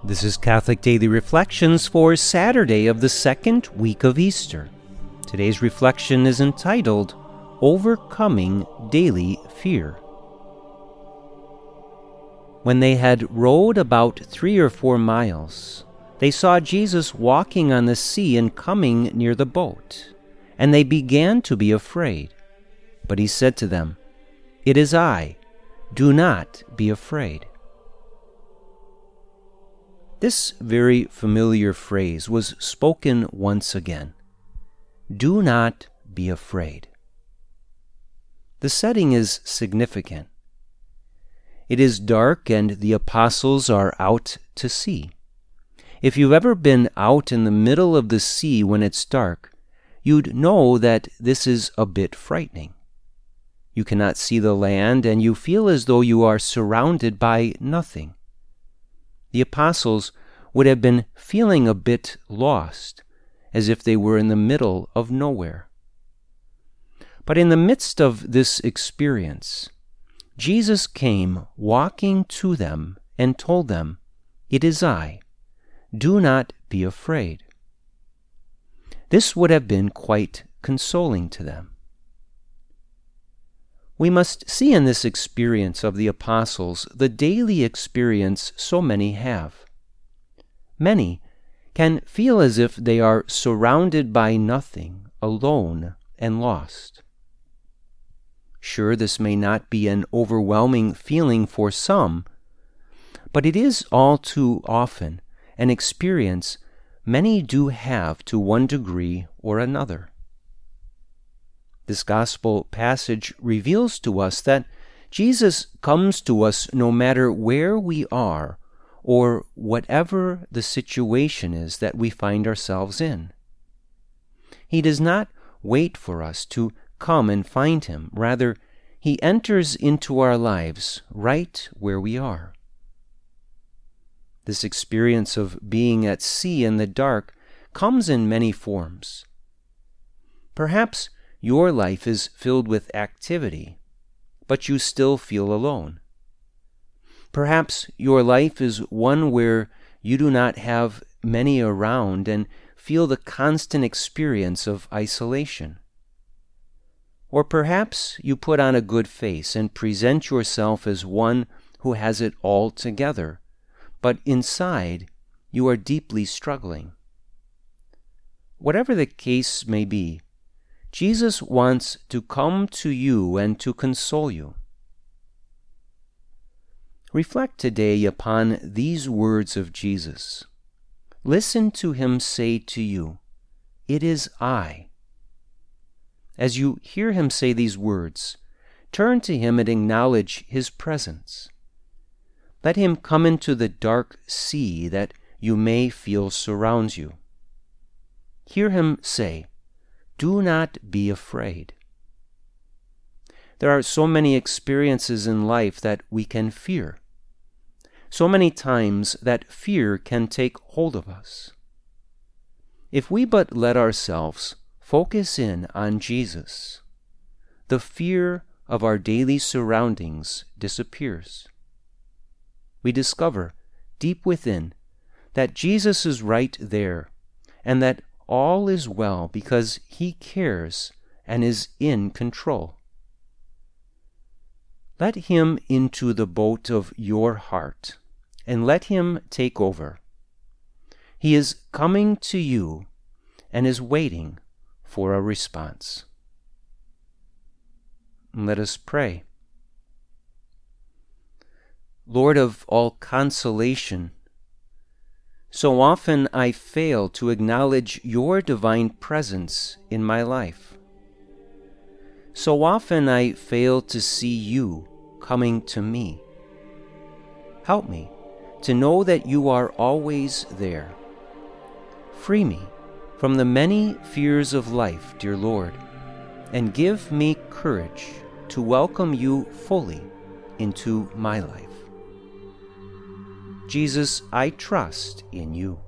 This is Catholic Daily Reflections for Saturday of the second week of Easter. Today's reflection is entitled, Overcoming Daily Fear. When they had rowed about 3 or 4 miles, they saw Jesus walking on the sea and coming near the boat, and they began to be afraid. But he said to them, "It is I, do not be afraid." This very familiar phrase was spoken once again. Do not be afraid. The setting is significant. It is dark and the apostles are out to sea. If you've ever been out in the middle of the sea when it's dark, you'd know that this is a bit frightening. You cannot see the land and you feel as though you are surrounded by nothing. The apostles would have been feeling a bit lost, as if they were in the middle of nowhere. But in the midst of this experience, Jesus came walking to them and told them, "It is I, do not be afraid." This would have been quite consoling to them. We must see in this experience of the apostles the daily experience so many have. Many can feel as if they are surrounded by nothing, alone and lost. Sure, this may not be an overwhelming feeling for some, but it is all too often an experience many do have to one degree or another. This gospel passage reveals to us that Jesus comes to us no matter where we are or whatever the situation is that we find ourselves in. He does not wait for us to come and find him. Rather, he enters into our lives right where we are. This experience of being at sea in the dark comes in many forms. Perhaps your life is filled with activity, but you still feel alone. Perhaps your life is one where you do not have many around and feel the constant experience of isolation. Or perhaps you put on a good face and present yourself as one who has it all together, but inside you are deeply struggling. Whatever the case may be, Jesus wants to come to you and to console you. Reflect today upon these words of Jesus. Listen to him say to you, "It is I." As you hear him say these words, turn to him and acknowledge his presence. Let him come into the dark sea that you may feel surrounds you. Hear him say, "Do not be afraid." There are so many experiences in life that we can fear. So many times that fear can take hold of us. If we but let ourselves focus in on Jesus, the fear of our daily surroundings disappears. We discover deep within that Jesus is right there and that all is well because he cares and is in control. Let him into the boat of your heart and let him take over. He is coming to you and is waiting for a response. Let us pray. Lord of all consolation, so often I fail to acknowledge your divine presence in my life. So often I fail to see you coming to me. Help me to know that you are always there. Free me from the many fears of life, dear Lord, and give me courage to welcome you fully into my life. Jesus, I trust in you.